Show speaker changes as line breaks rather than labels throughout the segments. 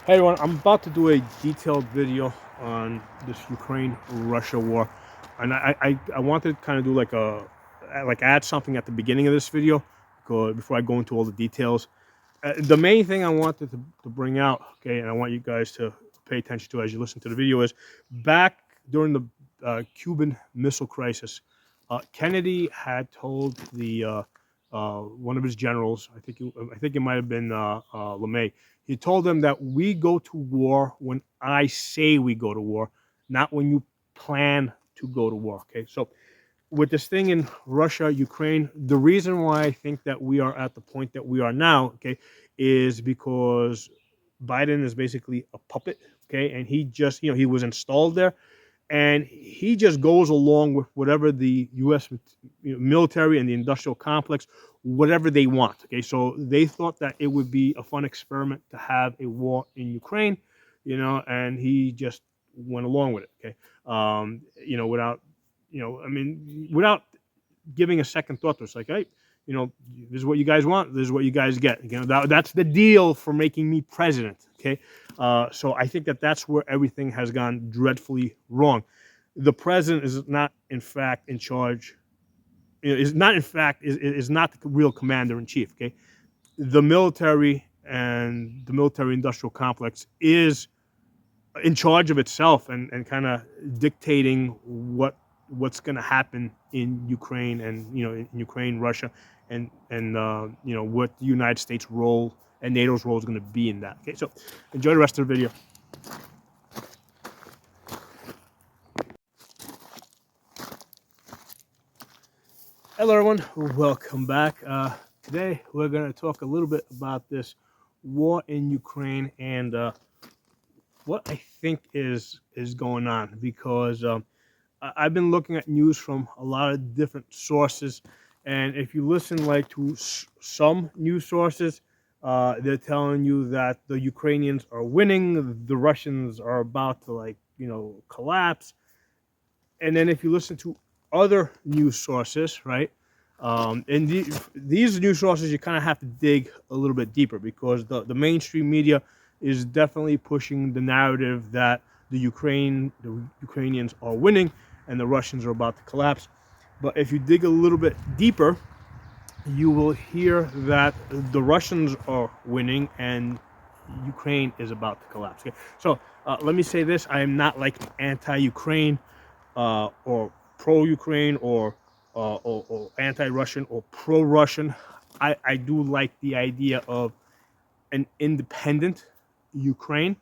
Hey everyone, I'm about to do a detailed video on this Ukraine-Russia war, and I wanted to kind of do like add something at the beginning of this video before I go into all the details. The main thing I wanted to bring out, okay, and I want you guys to pay attention to as you listen to the video is back during the Cuban Missile Crisis, Kennedy had told the one of his generals, I think it might have been LeMay. He told them that we go to war when I say we go to war, not when you plan to go to war. Okay, so with this thing in Russia, Ukraine, the reason why I think that we are at the point that we are now, okay, is because Biden is basically a puppet, okay, and he just, he was installed there, and he just goes along with whatever the U.S. Military and the industrial complex, whatever they want. Okay, so they thought that it would be a fun experiment to have a war in Ukraine, and he just went along with it. Okay, without, without giving a second thought to it. It's like, hey, this is what you guys want. This is what you guys get. That's the deal for making me president. Okay, so I think that that's where everything has gone dreadfully wrong. The president is not, in fact, in charge. Is not, in fact, is not the real commander in chief. Okay, the military and the military-industrial complex is in charge of itself and kind of dictating what's going to happen in Ukraine and in Ukraine, Russia, and what the United States role and NATO's role is going to be in that. Okay, so enjoy the rest of the video. Hello, everyone. Welcome back. Today we're going to talk a little bit about this war in Ukraine and what I think is going on, because I've been looking at news from a lot of different sources, and if you listen like to some news sources, they're telling you that the Ukrainians are winning, the Russians are about to collapse, and then if you listen to other news sources, right? And these news sources, you kind of have to dig a little bit deeper, because the mainstream media is definitely pushing the narrative that the Ukrainians are winning and the Russians are about to collapse. But if you dig a little bit deeper, you will hear that the Russians are winning and Ukraine is about to collapse. Okay? So let me say this: I am not like anti-Ukraine or pro-Ukraine or anti-Russian or pro-Russian. I do like the idea of an independent Ukraine,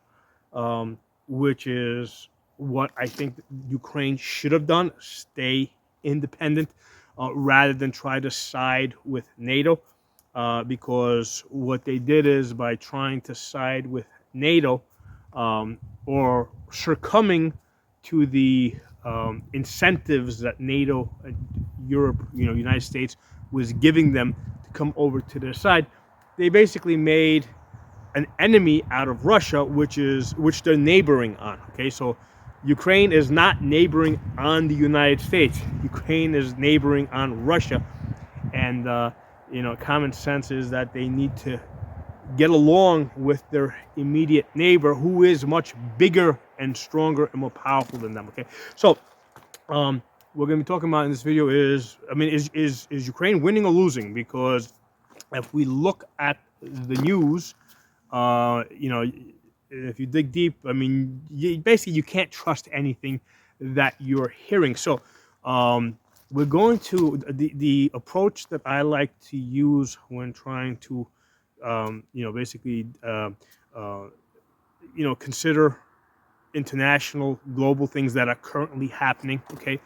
which is what I think Ukraine should have done: stay independent rather than try to side with NATO. Because what they did is, by trying to side with NATO or succumbing to the incentives that NATO, Europe, United States was giving them to come over to their side, they basically made an enemy out of Russia, which they're neighboring on. Okay, so Ukraine is not neighboring on the United States. Ukraine is neighboring on Russia, and common sense is that they need to get along with their immediate neighbor, who is much bigger and stronger and more powerful than them. Okay, so we're going to be talking about in this video is, is Ukraine winning or losing? Because if we look at the news, if you dig deep, basically you can't trust anything that you're hearing. So we're going to the approach that I like to use when trying to basically consider international, global things that are currently happening. Okay,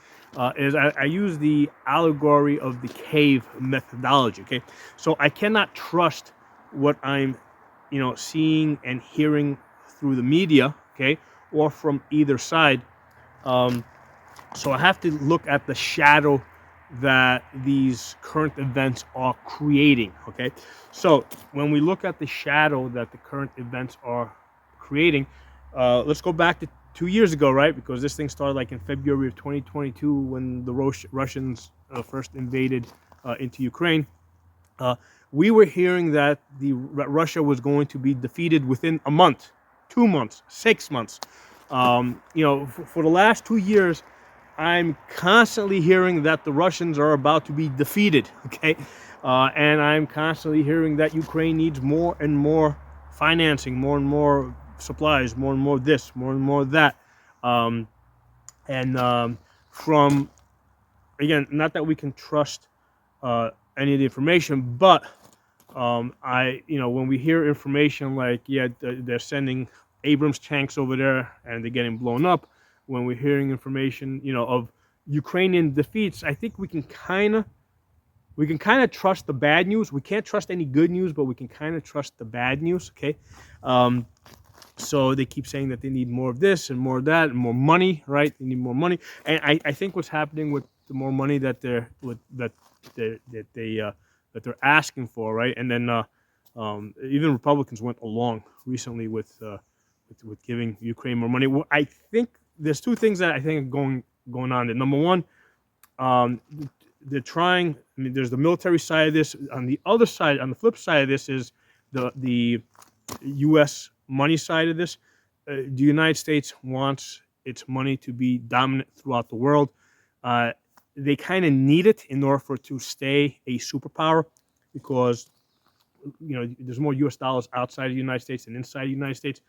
is I use the allegory of the cave methodology. Okay, so I cannot trust what I'm seeing and hearing through the media, okay, or from either side. So I have to look at the shadow that these current events are creating. Okay, so when we look at the shadow that the current events are creating, let's go back to 2 years ago, right? Because this thing started like in February of 2022 when the Russians first invaded into Ukraine. We were hearing that Russia was going to be defeated within a month, 2 months, 6 months. For the last 2 years, I'm constantly hearing that the Russians are about to be defeated, okay? And I'm constantly hearing that Ukraine needs more and more financing, more and more supplies, more and more this, more and more that. Um, and from, again, not that we can trust any of the information, but when we hear information like, yeah, they're sending Abrams tanks over there and they're getting blown up, when we're hearing information, of Ukrainian defeats, I think we can kind of trust the bad news. We can't trust any good news, but we can kind of trust the bad news. Okay, so they keep saying that they need more of this and more of that and more money, right? They need more money, and I think what's happening with the more money that they're asking for, right? And then even Republicans went along recently with giving Ukraine more money. Well, I think there's two things that I think are going on there. Number one, um, they're trying. I mean, there's the military side of this. On the other side, on the flip side of this, is the U.S. money side of this. The United States wants its money to be dominant throughout the world. They kind of need it in order for it to stay a superpower, because there's more U.S. dollars outside of the United States than inside the United States,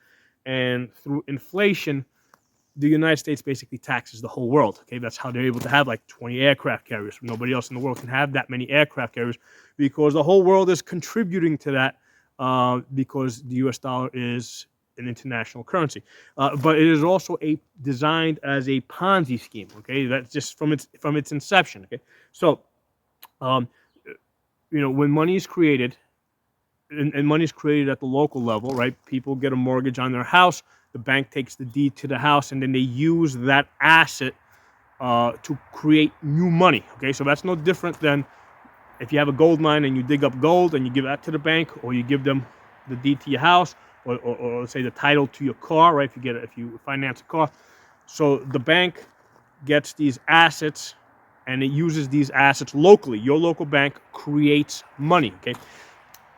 and through inflation, the United States basically taxes the whole world. Okay, that's how they're able to have like 20 aircraft carriers. Nobody else in the world can have that many aircraft carriers, because the whole world is contributing to that, because the U.S. dollar is an international currency. But it is also designed as a Ponzi scheme. Okay, that's just from its inception. Okay, so when money is created, and money is created at the local level, right? People get a mortgage on their house. The bank takes the deed to the house, and then they use that asset to create new money. Okay, so that's no different than if you have a gold mine and you dig up gold and you give that to the bank, or you give them the deed to your house, or let's say the title to your car, right? If you finance a car, so the bank gets these assets and it uses these assets locally. Your local bank creates money. Okay.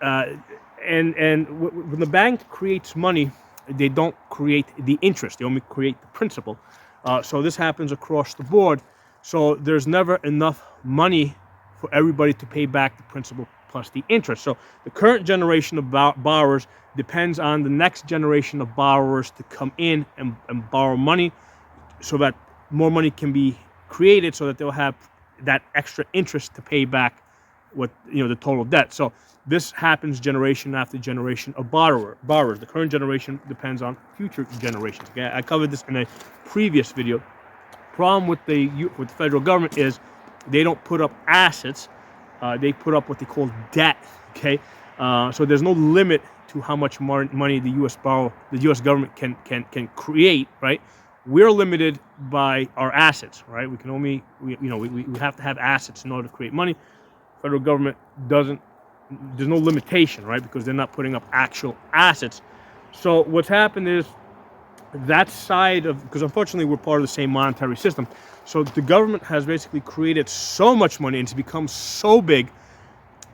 When the bank creates money, they don't create the interest; they only create the principal. So this happens across the board. So there's never enough money for everybody to pay back the principal plus the interest. So the current generation of borrowers depends on the next generation of borrowers to come in and borrow money, so that more money can be created, so that they'll have that extra interest to pay back the total debt. So this happens generation after generation of borrowers. The current generation depends on future generations. Okay, I covered this in a previous video. Problem with the federal government is they don't put up assets; they put up what they call debt. Okay, so there's no limit to how much money the U.S. government can create. Right, we're limited by our assets. Right, we can only we have to have assets in order to create money. Federal government doesn't. There's no limitation, right? Because they're not putting up actual assets. So what's happened is that side of, because unfortunately we're part of the same monetary system. So the government has basically created so much money, and it's become so big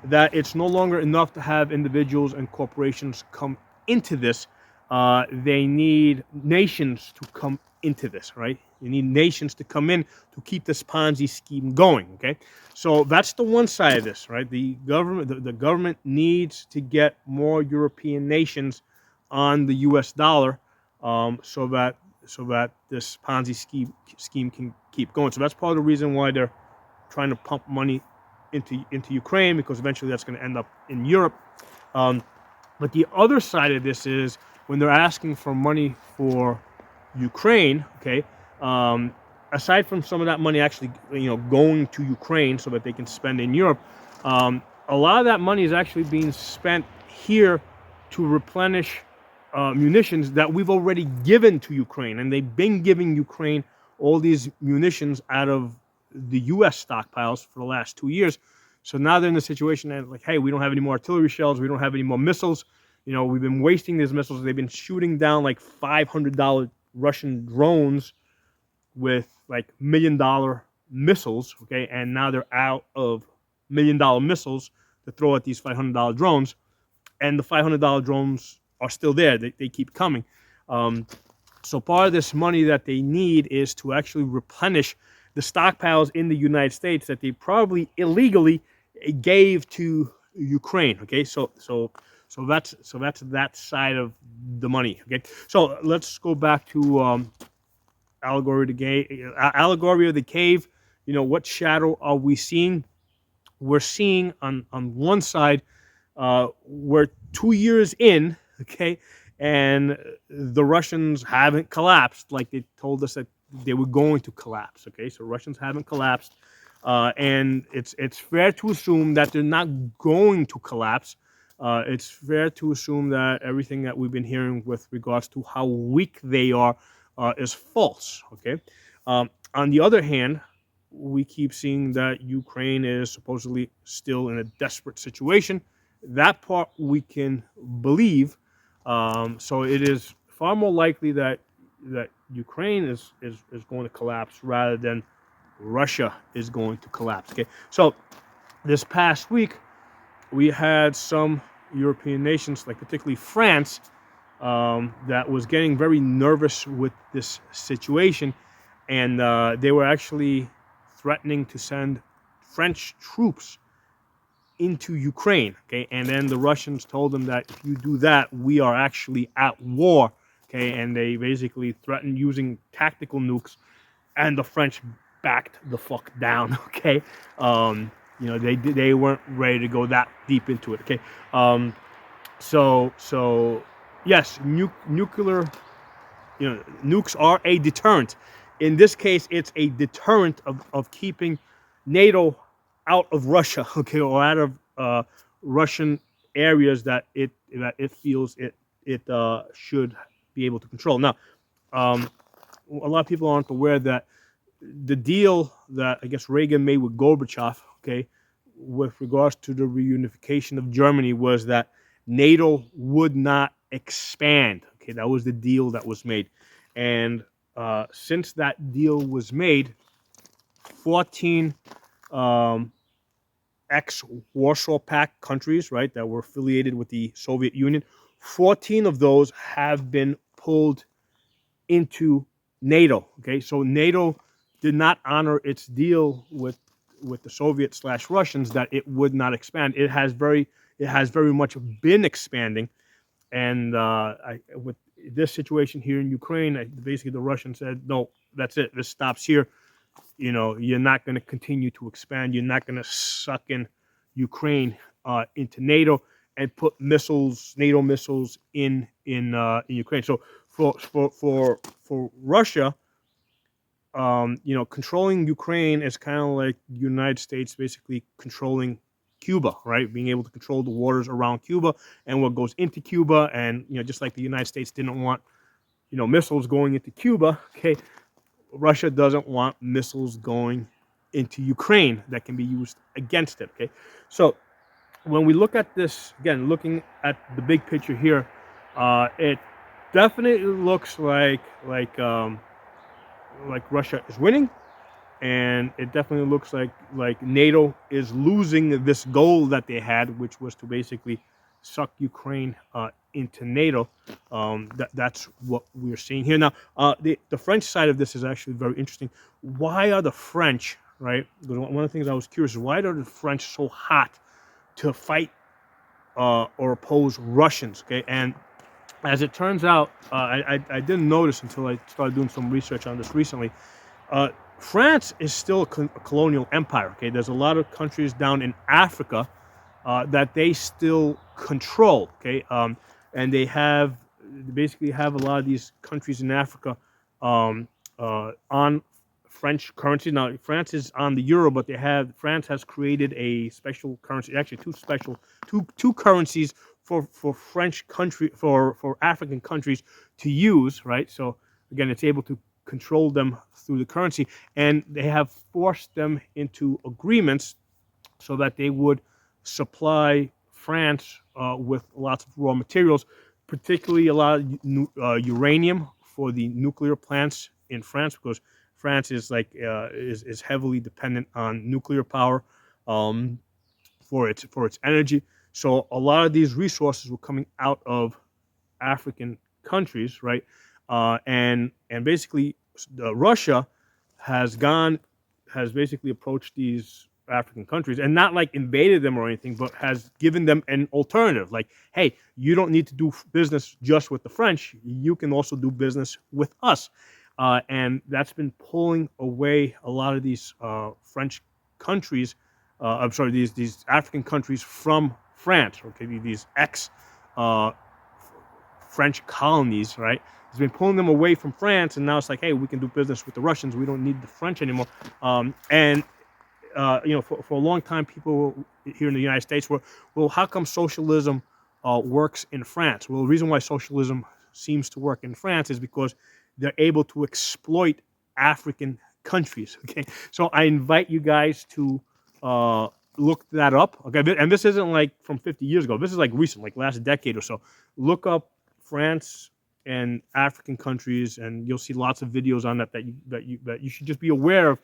that it's no longer enough to have individuals and corporations come into this. They need nations to come into this, right? You need nations to come in to keep this Ponzi scheme going. Okay, so that's the one side of this, right? The government needs to get more European nations on the U.S. dollar, so that this Ponzi scheme can keep going. So that's part of the reason why they're trying to pump money into Ukraine, because eventually that's going to end up in Europe. But the other side of this is when they're asking for money for Ukraine, okay, aside from some of that money actually, going to Ukraine so that they can spend in Europe, a lot of that money is actually being spent here to replenish munitions that we've already given to Ukraine, and they've been giving Ukraine all these munitions out of the U.S. stockpiles for the last 2 years. So now they're in the situation that, like, hey, we don't have any more artillery shells, we don't have any more missiles. We've been wasting these missiles. They've been shooting down like $500 Russian drones with like $1 million missiles, okay? And now they're out of $1 million missiles to throw at these $500 drones. And the $500 drones are still there. They keep coming. So part of this money that they need is to actually replenish the stockpiles in the United States that they probably illegally gave to Ukraine. Okay, so that's that side of the money. Okay, so let's go back to allegory of the cave. What shadow are we seeing? We're seeing on one side, we're 2 years in, okay, and the Russians haven't collapsed like they told us that they were going to collapse. Okay, so Russians haven't collapsed, and it's fair to assume that they're not going to collapse. It's fair to assume that everything that we've been hearing with regards to how weak they are is false. Okay, on the other hand, we keep seeing that Ukraine is supposedly still in a desperate situation. That part we can believe. So it is far more likely that Ukraine is going to collapse rather than Russia is going to collapse. Okay, so this past week we had some European nations, like particularly France, that was getting very nervous with this situation, and they were actually threatening to send French troops into Ukraine. Okay, and then the Russians told them that if you do that, we are actually at war. Okay, and they basically threatened using tactical nukes, and the French backed the fuck down. Okay, they weren't ready to go that deep into it. Okay, so yes, nuclear, nukes are a deterrent. In this case, it's a deterrent of keeping NATO out of Russia, okay, or out of Russian areas that it feels it should be able to control. Now, um, a lot of people aren't aware that the deal that I guess Reagan made with Gorbachev, okay, with regards to the reunification of Germany, was that NATO would not expand. Okay, that was the deal that was made, and since that deal was made, 14 um, ex-Warsaw Pact countries, right, that were affiliated with the Soviet Union, 14 of those have been pulled into NATO. Okay, so NATO did not honor its deal with the Soviets slash Russians that it would not expand. It has very much been expanding, and with this situation here in Ukraine, basically the Russians said, no, that's it. This stops here. You're not going to continue to expand. You're not going to suck in Ukraine into NATO and put NATO missiles in Ukraine. So for Russia, controlling Ukraine is kind of like the United States basically controlling Cuba, right? Being able to control the waters around Cuba and what goes into Cuba, and just like the United States didn't want missiles going into Cuba, okay, Russia doesn't want missiles going into Ukraine that can be used against it. Okay, so when we look at this again, looking at the big picture here, it definitely looks like Russia is winning, and it definitely looks like NATO is losing this goal that they had, which was to basically suck Ukraine into NATO. That's what we're seeing here now. The French side of this is actually very interesting. Why are the French, right? Because one of the things I was curious is, why are the French so hot to fight or oppose Russians? Okay, and as it turns out, I didn't notice until I started doing some research on this recently. France is still a colonial empire. Okay, there's a lot of countries down in Africa that they still control. Okay, and they basically have a lot of these countries in Africa on French currency. Now, France is on the euro, but France has created a special currency, actually two currencies for French country for African countries to use, right? So again, it's able to control them through the currency, and they have forced them into agreements so that they would supply France with lots of raw materials, particularly a lot of uranium for the nuclear plants in France, because France is heavily dependent on nuclear power for its energy. So a lot of these resources were coming out of African countries, right? And basically, Russia has basically approached these African countries and not like invaded them or anything, but has given them an alternative. Like, hey, you don't need to do business just with the French. You can also do business with us. And that's been pulling away a lot of these French countries. I'm sorry, these African countries from France. Okay, these ex uh, French colonies, right? It's been pulling them away from France, and now it's like, hey, we can do business with the Russians. We don't need the French anymore. And for a long time, people here in the United States were, well, how come socialism works in France? Well, the reason why socialism seems to work in France is because they're able to exploit African countries. Okay, so I invite you guys to look that up. Okay, and this isn't like from 50 years ago. This is like recent, like last decade or so. Look up France and African countries, and you'll see lots of videos on that you should just be aware of.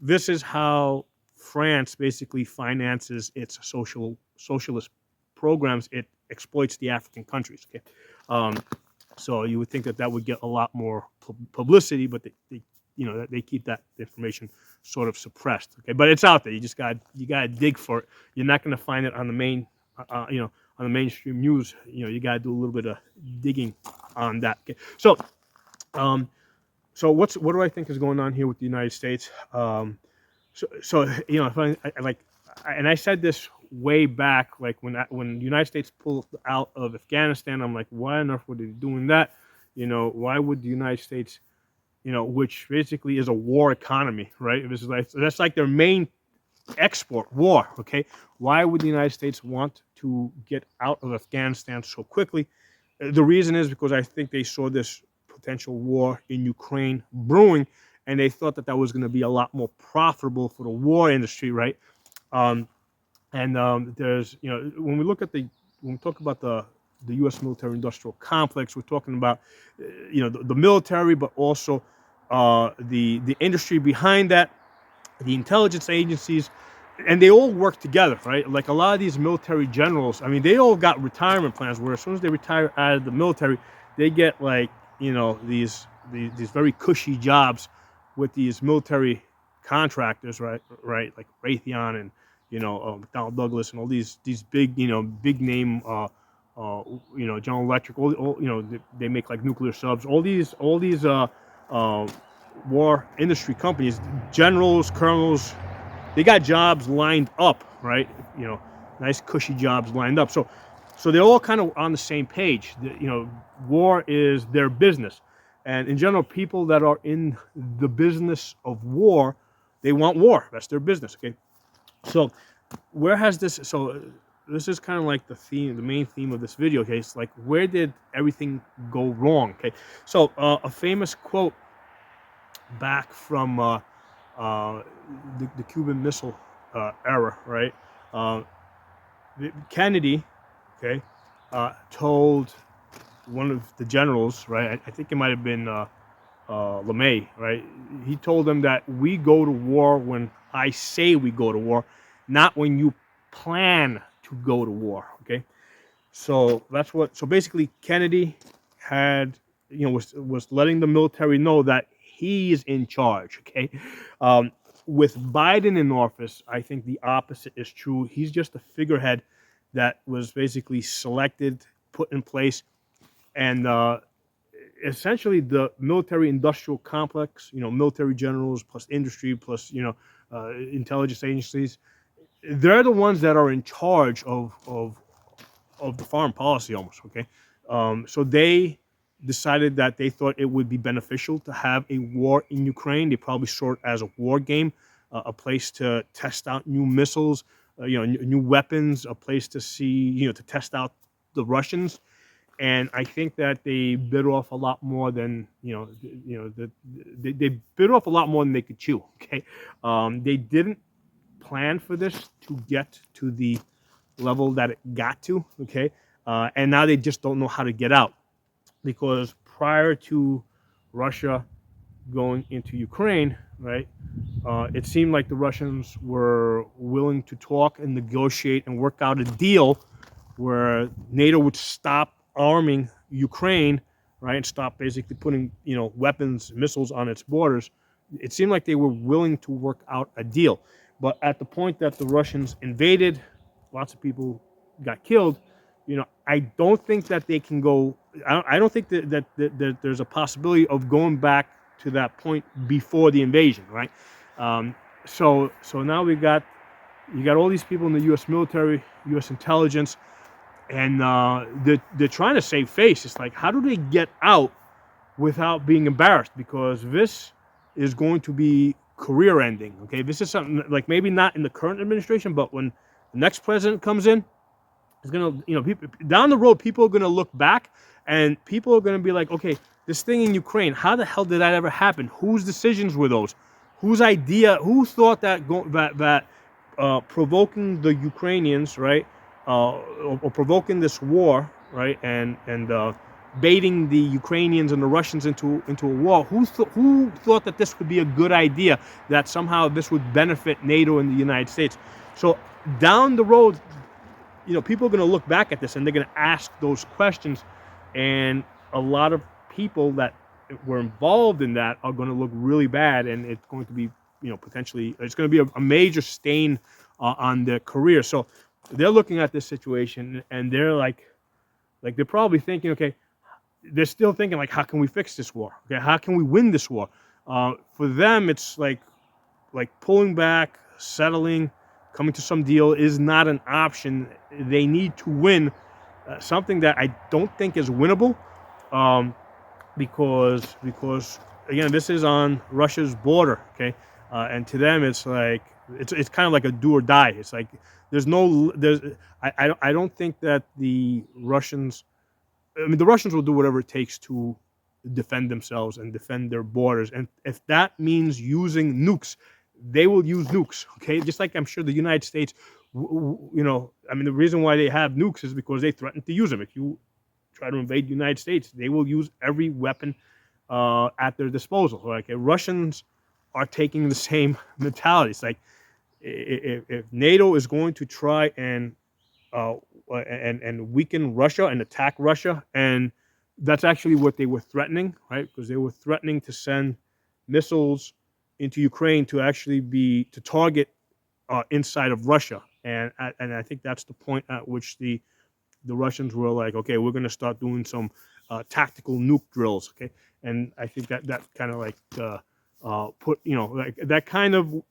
This is how France basically finances its socialist programs. It exploits the African countries. Okay, so you would think that would get a lot more publicity, but they keep that information sort of suppressed. Okay, but it's out there. You gotta dig for it. You're not going to find it on the on the mainstream news. You gotta do a little bit of digging on that. Okay, so what do I think is going on here with the United States? And I said this way back, like when the United States pulled out of Afghanistan, I'm like, why on earth were they doing that? Why would the United States, which basically is a war economy, right? This is that's like their main export, war. Okay, why would the United States want to get out of Afghanistan so quickly? The reason is because I think they saw this potential war in Ukraine brewing, and they thought that was going to be a lot more profitable for the war industry, right? There's, when we talk about the U.S. military-industrial complex, we're talking about, the military, but also the industry behind that, the intelligence agencies, and they all work together, right? Like a lot of these military generals, I mean, they all got retirement plans where as soon as they retire out of the military, they get like, these very cushy jobs with these military contractors, right? Like Raytheon and, McDonnell Douglas and all these big, big name, General Electric, they make like nuclear subs, all these war industry companies, generals, colonels, they got jobs lined up, right? Nice cushy jobs lined up. So they're all kind of on the same page. War is their business. And in general, people that are in the business of war, they want war. That's their business, okay? So this is kind of like the main theme of this video, okay? It's like, where did everything go wrong, okay? So a famous quote back from the Cuban Missile era, right? Kennedy, okay, told one of the generals, right? I think it might have been LeMay, right? He told them that we go to war when I say we go to war, not when you plan to go to war. Okay, so so basically Kennedy had, was letting the military know that he's in charge. Okay, with Biden in office, I think the opposite is true. He's just a figurehead that was basically selected, put in place, and essentially the military-industrial complex, military generals plus industry plus, intelligence agencies, they're the ones that are in charge of the foreign policy almost, okay? So they decided that they thought it would be beneficial to have a war in Ukraine. They probably saw it as a war game, a place to test out new missiles, new weapons, a place to see, to test out the Russians. And I think that they bit off a lot more than, they bit off a lot more than they could chew, okay? They didn't plan for this to get to the level that it got to, okay? And now they just don't know how to get out, because prior to Russia going into Ukraine, right, it seemed like the Russians were willing to talk and negotiate and work out a deal where NATO would stop arming Ukraine right, and stop basically putting, weapons, missiles on its borders, it seemed like they were willing to work out a deal. But at the point that the Russians invaded, lots of people got killed. I don't think that they can go. I don't think that there's a possibility of going back to that point before the invasion, right? Um, so now you got all these people in the U.S. military, U.S. intelligence, and they're trying to save face. It's like, how do they get out without being embarrassed? Because this is going to be career ending. Okay, this is something like maybe not in the current administration, but when the next president comes in, it's gonna, people down the road, people are gonna look back, and people are gonna be like, okay, this thing in Ukraine, how the hell did that ever happen? Whose decisions were those? Whose idea? Who thought that provoking the Ukrainians, right, or provoking this war, right, and baiting the Ukrainians and the Russians into a war? Who thought that this would be a good idea? That somehow this would benefit NATO and the United States? So down the road, people are going to look back at this and they're going to ask those questions, and a lot of people that were involved in that are going to look really bad, and it's going to be, potentially, it's going to be a major stain on their career. So they're looking at this situation and they're like they're probably thinking, okay, they're still thinking like, how can we fix this war? Okay, how can we win this war? For them, it's like pulling back, settling, coming to some deal is not an option. They need to win, something that I don't think is winnable, because again, this is on Russia's border. Okay, and to them, it's like it's kind of like a do or die. It's like I don't think that the Russians. I mean, the Russians will do whatever it takes to defend themselves and defend their borders, and if that means using nukes, they will use nukes. Okay, just like I'm sure the United States, I mean, the reason why they have nukes is because they threaten to use them. If you try to invade the United States, they will use every weapon at their disposal. Like, Russians are taking the same mentality. It's like, if NATO is going to try and weaken Russia and attack Russia, and that's actually what they were threatening, right? Because they were threatening to send missiles into Ukraine to target inside of Russia, and I think that's the point at which the Russians were like, okay, we're going to start doing some tactical nuke drills, okay, and I think that kind of like that kind of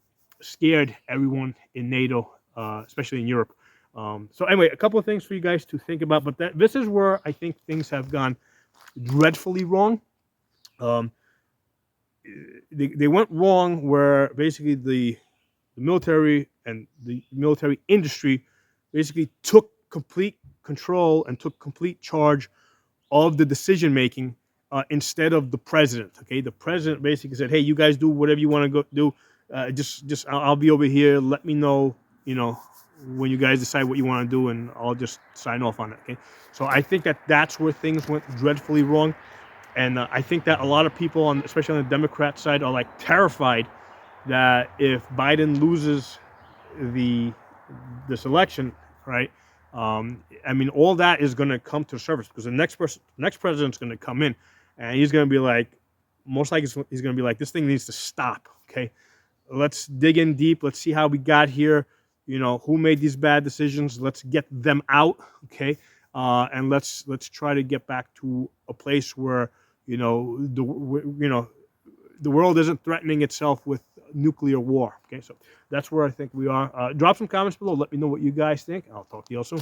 scared everyone in NATO, especially in Europe. So anyway, a couple of things for you guys to think about, but this is where I think things have gone dreadfully wrong. They went wrong where basically the military and the military industry basically took complete control and took complete charge of the decision making, instead of the president. Okay, the president basically said, "Hey, you guys do whatever you want to go do. Just I'll be over here. Let me know, when you guys decide what you want to do, and I'll just sign off on it." Okay, so I think that that's where things went dreadfully wrong, and I think that a lot of people, especially on the Democrat side, are like terrified that if Biden loses this election, right? I mean, all that is going to come to the surface, because the next president's going to come in, and he's going to be like, most likely he's going to be like, this thing needs to stop. Okay, let's dig in deep. Let's see how we got here. Who made these bad decisions? Let's get them out. Okay, and let's try to get back to a place where the world isn't threatening itself with nuclear war. Okay, so that's where I think we are. Drop some comments below. Let me know what you guys think. I'll talk to you all soon.